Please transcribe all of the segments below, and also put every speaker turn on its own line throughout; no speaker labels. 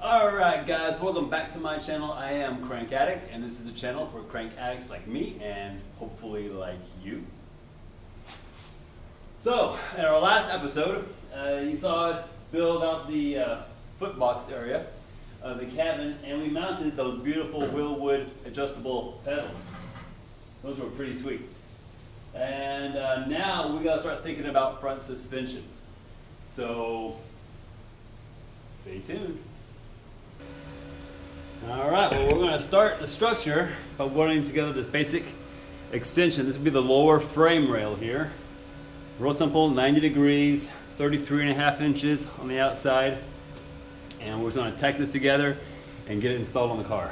Alright guys, welcome back to my channel. I am Crank Addict, and this is the channel for crank addicts like me and hopefully like you. So, in our last episode, you saw us build out the footbox area of the cabin, and we mounted those beautiful Willwood adjustable pedals. Those were pretty sweet. And now we gotta start thinking about front suspension. So, stay tuned. Alright, well, we're going to start the structure by putting together this basic extension. This will be the lower frame rail here. Real simple, 90 degrees, 33.5 inches on the outside. And we're just going to tack this together and get it installed on the car.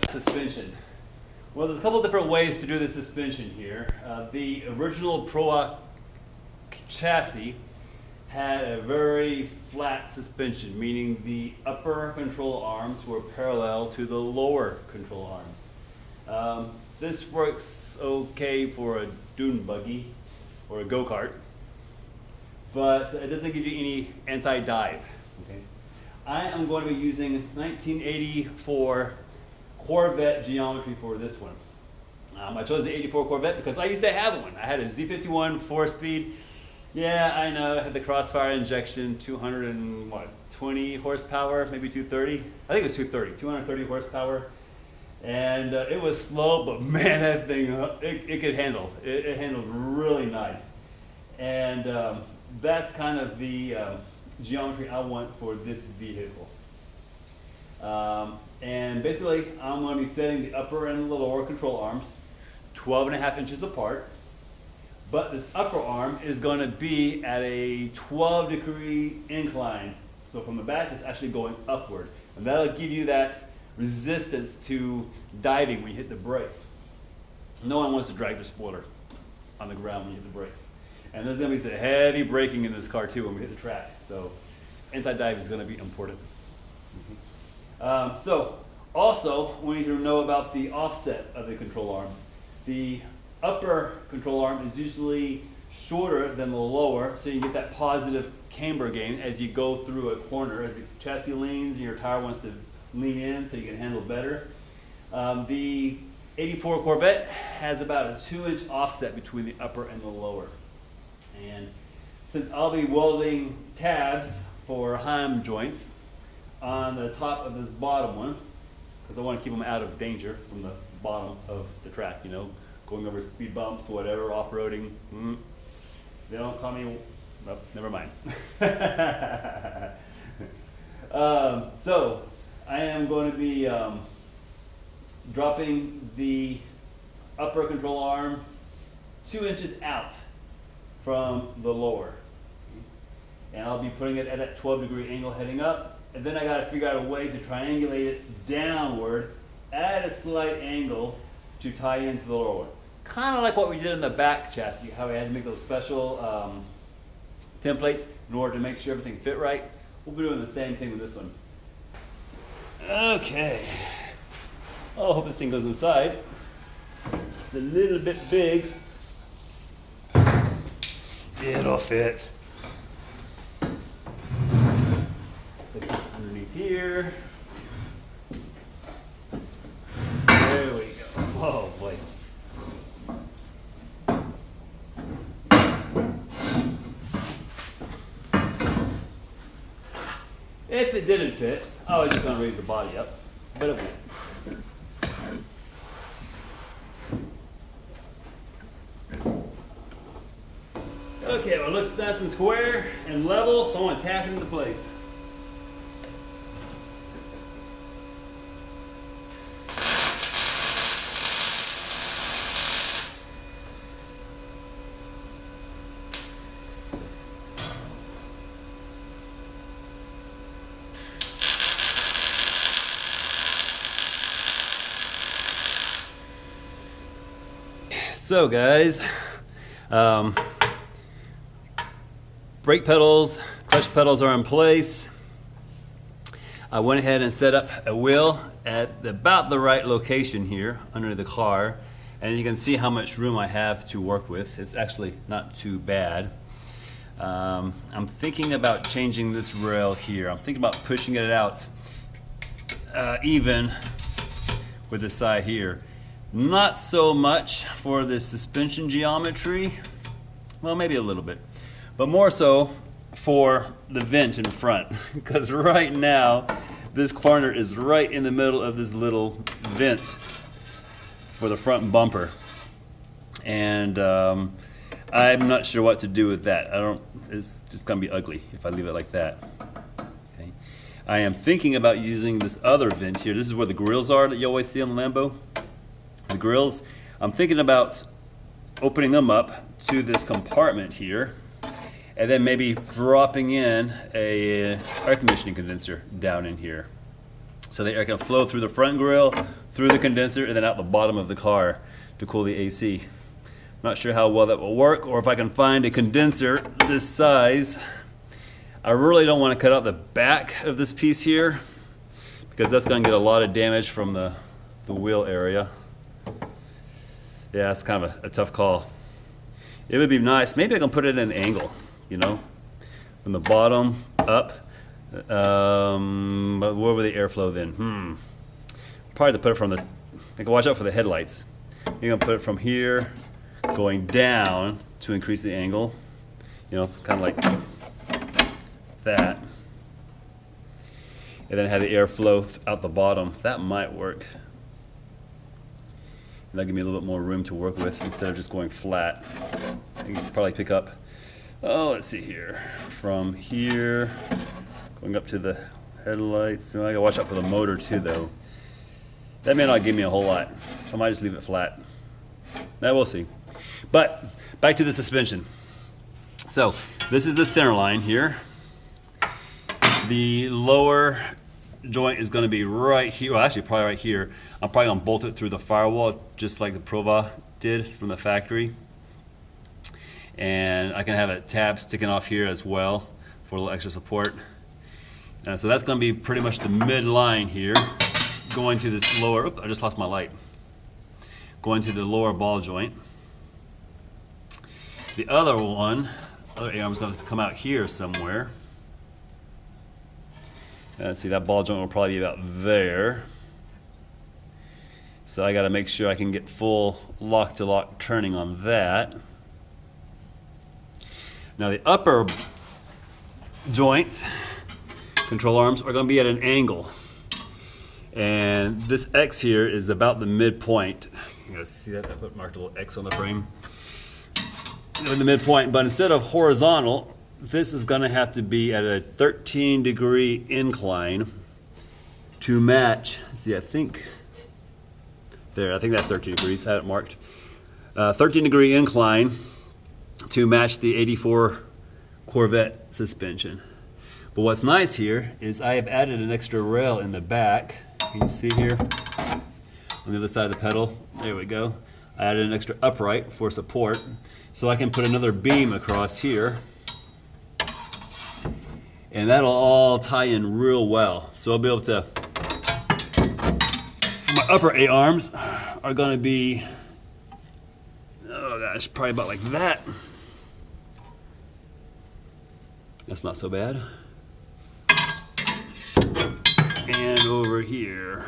Suspension. Well, there's a couple different ways to do the suspension here. The original Pro chassis had a very flat suspension, meaning the upper control arms were parallel to the lower control arms. This works okay for a dune buggy or a go-kart, but it doesn't give you any anti-dive. Okay? I am going to be using 1984 Corvette geometry for this one. I chose the 84 Corvette because I used to have one. I had a Z51 4-speed. Yeah, I know, I had the crossfire injection, 220 horsepower, maybe 230. I think it was 230 horsepower. And it was slow, but man, that thing, it could handle. It handled really nice. And that's kind of the geometry I want for this vehicle. And basically, I'm going to be setting the upper and the lower control arms 12.5 inches apart. But this upper arm is going to be at a 12-degree incline. So from the back, it's actually going upward. And that'll give you that resistance to diving when you hit the brakes. No one wants to drag their spoiler on the ground when you hit the brakes. And there's going to be some heavy braking in this car too when we hit the track. So anti-dive is going to be important. So also we need to know about the offset of the control arms. The upper control arm is usually shorter than the lower, so you get that positive camber gain as you go through a corner. As the chassis leans and your tire wants to lean in so you can handle better. The 84 Corvette has about a 2-inch offset between the upper and the lower. And since I'll be welding tabs for Heim joints on the top of this bottom one, because I want to keep them out of danger from the bottom of the track, you know, going over speed bumps, whatever, off-roading. They don't call me, well, never mind. So I am going to be dropping the upper control arm 2 inches out from the lower. And I'll be putting it at that 12-degree angle heading up. And then I got to figure out a way to triangulate it downward at a slight angle to tie into the lower one. Kind of like what we did in the back chassis, how we had to make those special templates in order to make sure everything fit right. We'll be doing the same thing with this one. Okay. Oh, I hope this thing goes inside. It's a little bit big. It'll fit. Underneath here. There we go. Oh boy. If it didn't fit, I was just going to raise the body up, but it went. Okay, well, it looks nice and square and level, so I want to tack it into place. So guys, brake pedals, clutch pedals are in place. I went ahead and set up a wheel at about the right location here under the car, and you can see how much room I have to work with. It's actually not too bad. I'm thinking about changing this rail here. I'm thinking about pushing it out even with the side here. Not so much for the suspension geometry, well, maybe a little bit, but more so for the vent in front, because right now this corner is right in the middle of this little vent for the front bumper, and I'm not sure what to do with that. It's just gonna be ugly if I leave it like that. Okay. I am thinking about using this other vent here. This is where the grills are that you always see on the Lambo. The grills, I'm thinking about opening them up to this compartment here, and then maybe dropping in a air conditioning condenser down in here, so the air can flow through the front grill, through the condenser, and then out the bottom of the car to cool the AC. Not sure how well that will work, or if I can find a condenser this size. I really don't want to cut out the back of this piece here, because that's going to get a lot of damage from the wheel area. Yeah, it's kind of a tough call. It would be nice, maybe I can put it at an angle, you know, from the bottom up. But where would the airflow then? Probably to put it from the, I can watch out for the headlights. You're gonna put it from here, going down to increase the angle, you know, kind of like that. And then have the airflow out the bottom. That might work. That'll give me a little bit more room to work with instead of just going flat. You can probably pick up, oh, let's see here, from here, going up to the headlights. I gotta watch out for the motor too, though. That may not give me a whole lot. I might just leave it flat. Now we'll see. But back to the suspension. So this is the center line here. The lower joint is going to be right here. Well, actually, probably right here. I'm probably going to bolt it through the firewall, just like the Prova did from the factory. And I can have a tab sticking off here as well for a little extra support. And so that's going to be pretty much the midline here, going to this lower. Oops, I just lost my light. Going to the lower ball joint. The other one, other arm is going to come out here somewhere. Let's see, that ball joint will probably be about there. So I got to make sure I can get full lock-to-lock turning on that. Now the upper joints, control arms, are going to be at an angle. And this X here is about the midpoint. You guys see that? I marked a little X on the frame. In the midpoint, but instead of horizontal, this is going to have to be at a 13-degree incline to match. See, I think that's 13 degrees. I had it marked. 13-degree incline to match the 84 Corvette suspension. But what's nice here is I have added an extra rail in the back. Can you see here on the other side of the pedal? There we go. I added an extra upright for support, so I can put another beam across here. And that'll all tie in real well. So I'll be able to, my upper A arms are going to be, oh gosh, probably about like that. That's not so bad. And over here,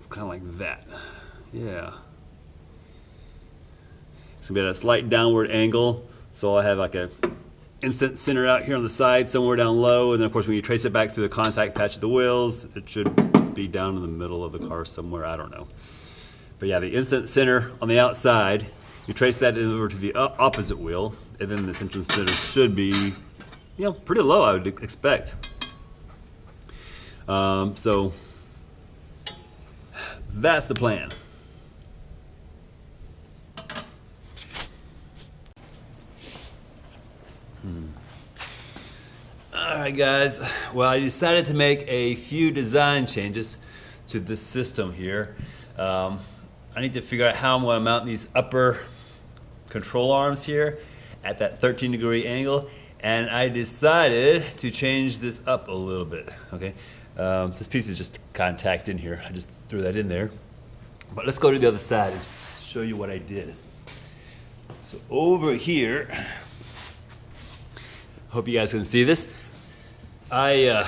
kind of like that. Yeah. It's going to be at a slight downward angle. So I'll have like a instant center out here on the side, somewhere down low, and then of course when you trace it back through the contact patch of the wheels, it should be down in the middle of the car somewhere, I don't know. But yeah, the instant center on the outside, you trace that over to the opposite wheel, and then this instant center should be, you know, pretty low, I would expect. So that's the plan. Alright guys, well, I decided to make a few design changes to this system here. I I need to figure out how I'm going to mount these upper control arms here at that 13-degree angle, and I decided to change this up a little bit. Okay, this piece is just contact in here. I just threw that in there. But let's go to the other side and show you what I did. So over here, hope you guys can see this. There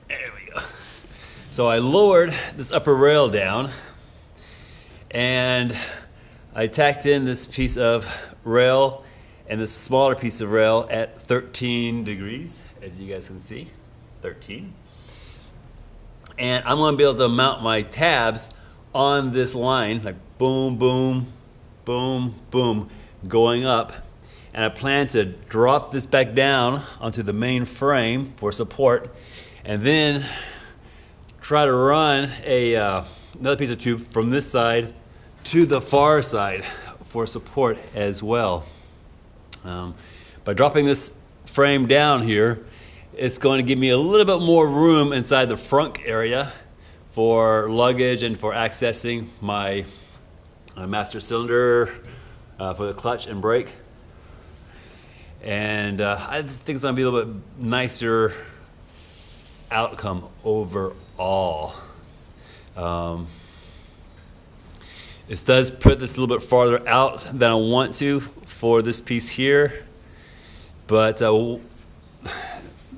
we go. So I lowered this upper rail down, and I tacked in this piece of rail and this smaller piece of rail at 13 degrees, as you guys can see, 13. And I'm going to be able to mount my tabs on this line, like boom, boom, boom, boom, going up. And I plan to drop this back down onto the main frame for support, and then try to run another piece of tube from this side to the far side for support as well. By dropping this frame down here, it's going to give me a little bit more room inside the front area for luggage and for accessing my master cylinder for the clutch and brake. And I just think it's going to be a little bit nicer outcome overall. This does put this a little bit farther out than I want to for this piece here, but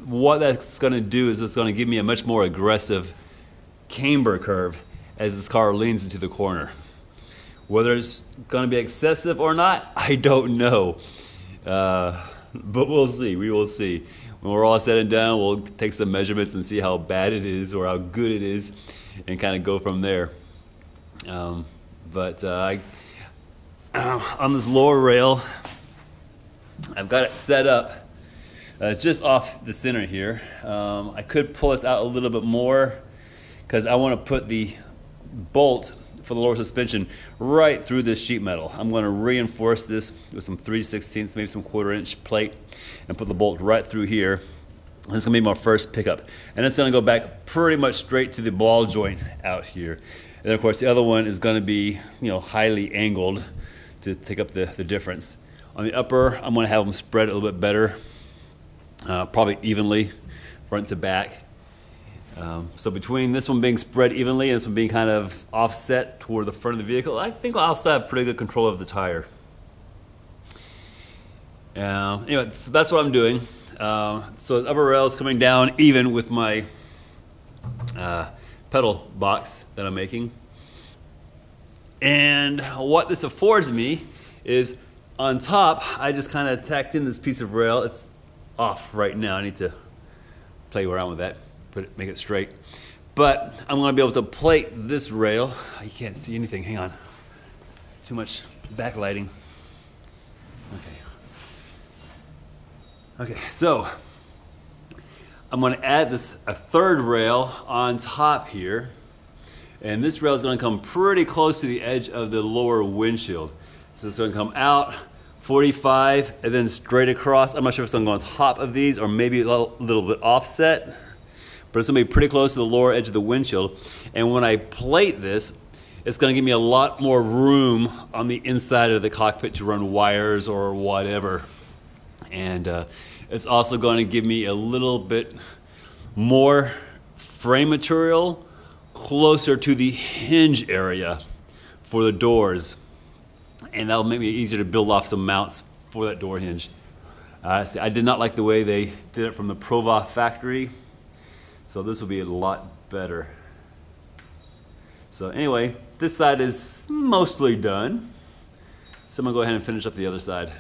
what that's going to do is it's going to give me a much more aggressive camber curve as this car leans into the corner. Whether it's going to be excessive or not, I don't know. But we'll see. We will see. When we're all said and done, we'll take some measurements and see how bad it is or how good it is and kind of go from there. On this lower rail, I've got it set up just off the center here. I could pull this out a little bit more because I want to put the bolt for the lower suspension right through this sheet metal. I'm going to reinforce this with some 3/16, maybe some 1/4 inch plate, and put the bolt right through here. And it's going to be my first pickup. And it's going to go back pretty much straight to the ball joint out here. And then of course the other one is going to be, highly angled to take up the difference. On the upper, I'm going to have them spread a little bit better, probably evenly, front to back. So between this one being spread evenly and this one being kind of offset toward the front of the vehicle, I think I'll also have pretty good control of the tire. Anyway, so that's what I'm doing. So the upper rail is coming down even with my pedal box that I'm making. And what this affords me is on top, I just kind of tacked in this piece of rail. It's off right now. I need to play around with that, make it straight. But I'm going to be able to plate this rail. You can't see anything. Hang on. Too much backlighting. Okay, so I'm going to add a third rail on top here. And this rail is going to come pretty close to the edge of the lower windshield. So it's going to come out 45 and then straight across. I'm not sure if it's going to go on top of these or maybe a little bit offset, but it's going to be pretty close to the lower edge of the windshield. And when I plate this, it's going to give me a lot more room on the inside of the cockpit to run wires or whatever. And it's also going to give me a little bit more frame material closer to the hinge area for the doors. And that'll make me easier to build off some mounts for that door hinge. I did not like the way they did it from the Prova factory, so this will be a lot better. So anyway, this side is mostly done. So I'm gonna go ahead and finish up the other side.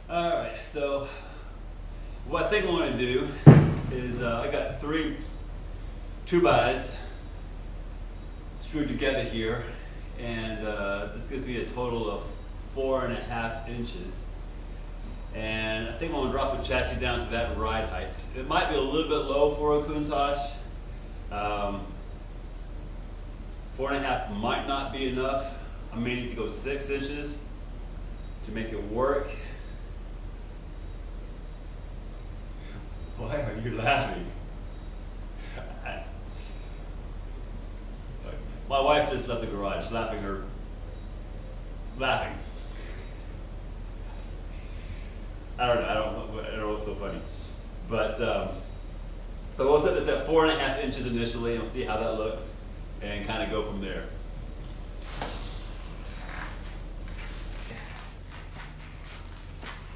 Alright, so what I think I want to do is I got 3 2x screwed together here, and this gives me a total of 4.5 inches. And I think I'm going to drop the chassis down to that ride height. It might be a little bit low for a Countach. 4.5 might not be enough. I may need to go 6 inches to make it work. Why are you laughing? My wife just left the garage, laughing. I don't know what's so funny. But, so we'll set this at 4.5 inches initially, and we'll see how that looks, and kind of go from there.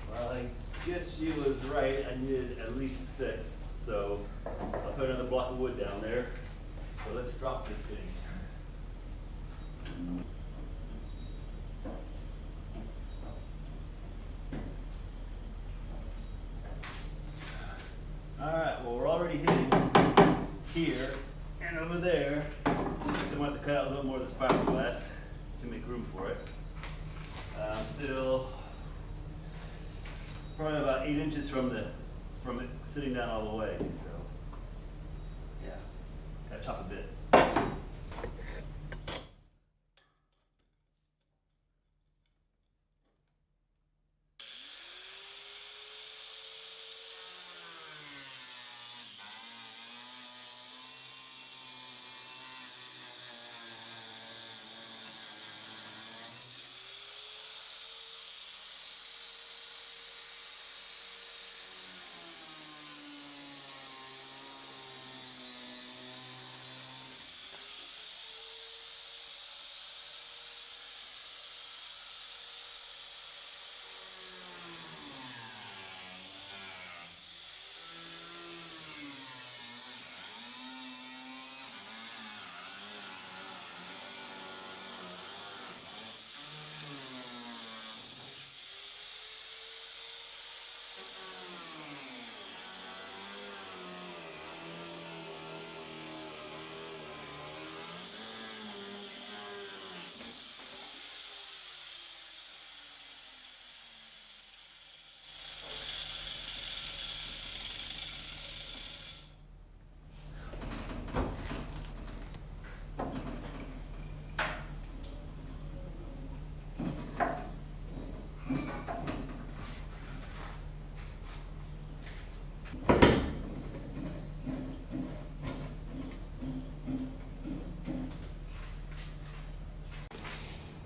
Well, I guess she was right. I needed at least 6. So I'll put another block of wood down there. So let's drop this thing. Alright, well, we're already hitting here and over there. So I'm going to have to cut out a little more of this fiberglass to make room for it. Still probably about 8 inches from it sitting down all the way. So yeah, gotta chop a bit.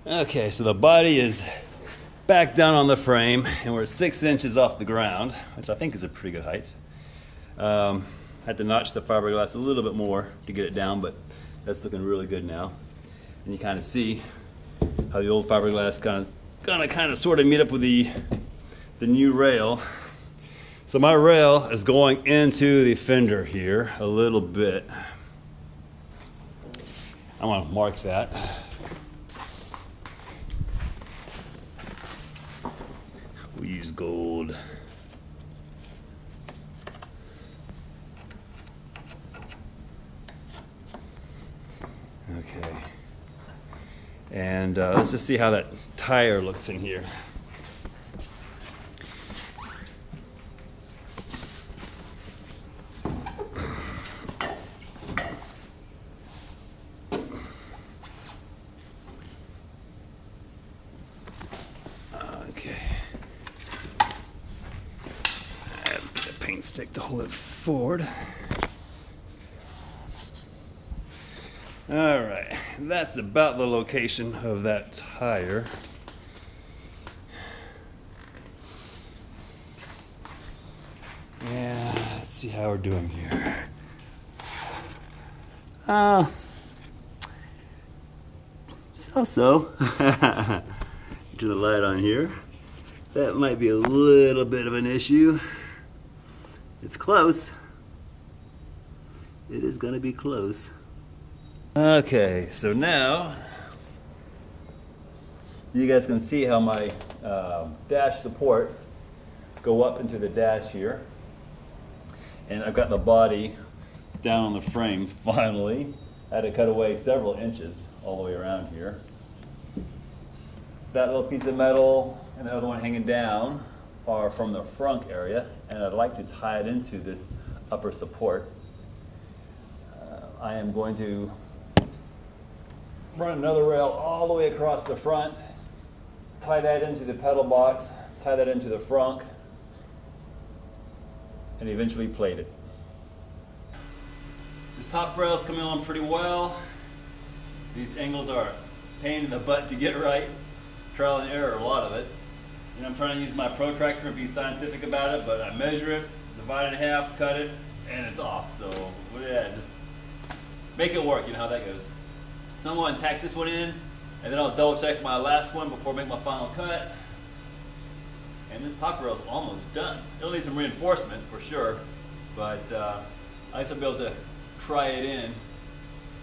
Okay, so the body is back down on the frame, and we're 6 inches off the ground, which I think is a pretty good height. Had to notch the fiberglass a little bit more to get it down, but that's looking really good now. And you kind of see how the old fiberglass gonna kind of sort of meet up with the new rail. So my rail is going into the fender here a little bit. I want to mark that. We use gold. Okay. And let's just see how that tire looks in here. Stick to hold it forward. All right, that's about the location of that tire. Yeah, let's see how we're doing here. So. Turn the light on here. That might be a little bit of an issue. It's close. It is gonna be close. Okay, so now you guys can see how my dash supports go up into the dash here. And I've got the body down on the frame finally. I had to cut away several inches all the way around here. That little piece of metal and the other one hanging down are from the front area, and I'd like to tie it into this upper support. I am going to run another rail all the way across the front, tie that into the pedal box, tie that into the front, and eventually plate it. This top rail is coming along pretty well. These angles are a pain in the butt to get right. Trial and error, a lot of it. And I'm trying to use my protractor and be scientific about it, but I measure it, divide it in half, cut it, and it's off. So yeah, just make it work, you know how that goes. So I'm going to tack this one in, and then I'll double check my last one before I make my final cut. And this top rail is almost done. It'll need some reinforcement for sure, but I guess I'll be able to try it in,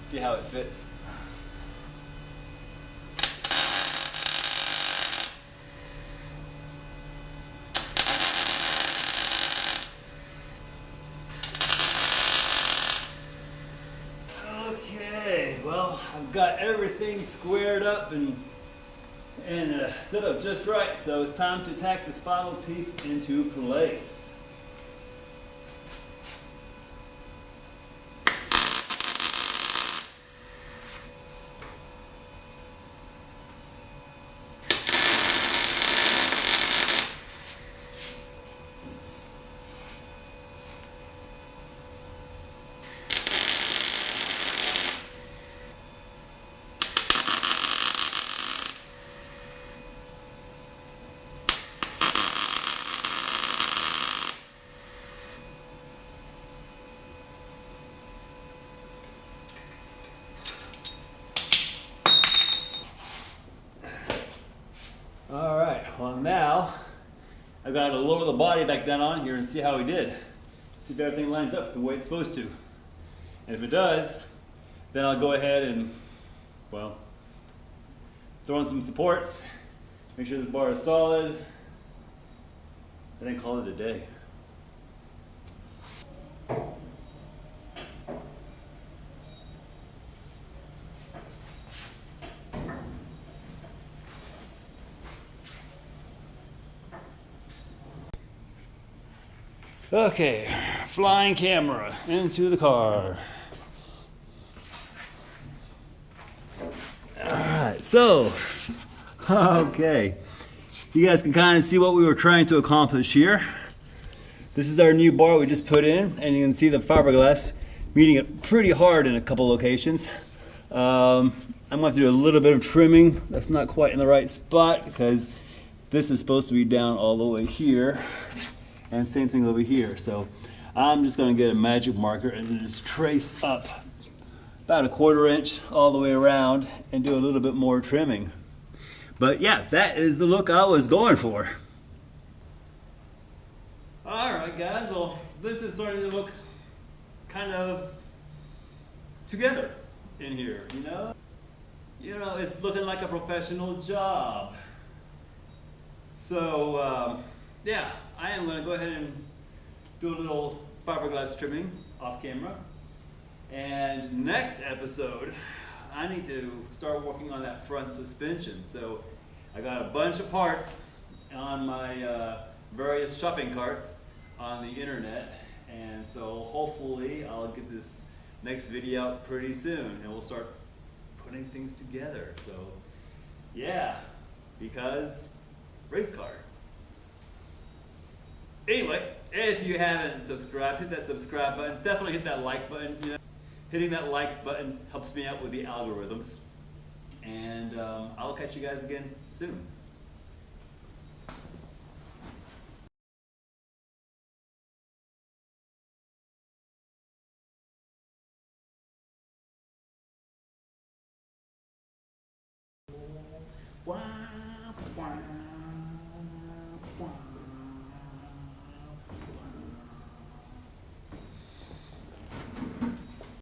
see how it fits. Okay, well, I've got everything squared up and set up just right, so it's time to tack this final piece into place. All right, well now I've got to lower the body back down on here and see how we did. See if everything lines up the way it's supposed to. And if it does, then I'll go ahead and, well, throw in some supports, make sure this bar is solid, and then call it a day. Okay, flying camera into the car. All right, so, okay. You guys can kind of see what we were trying to accomplish here. This is our new bar we just put in, and you can see the fiberglass meeting it pretty hard in a couple locations. I'm going to have to do a little bit of trimming. That's not quite in the right spot because this is supposed to be down all the way here. And same thing over here. So I'm just going to get a magic marker and just trace up about 1/4 inch all the way around and do a little bit more trimming. But yeah, that is the look I was going for. All right, guys. Well, this is starting to look kind of together in here, you know? You know, it's looking like a professional job. So, yeah, I am going to go ahead and do a little fiberglass trimming off camera. And next episode, I need to start working on that front suspension. So I got a bunch of parts on my various shopping carts on the internet. And so hopefully I'll get this next video out pretty soon and we'll start putting things together. So yeah, because race car. Anyway, if you haven't subscribed, hit that subscribe button. Definitely hit that like button. You know, hitting that like button helps me out with the algorithms. And I'll catch you guys again soon. Wow.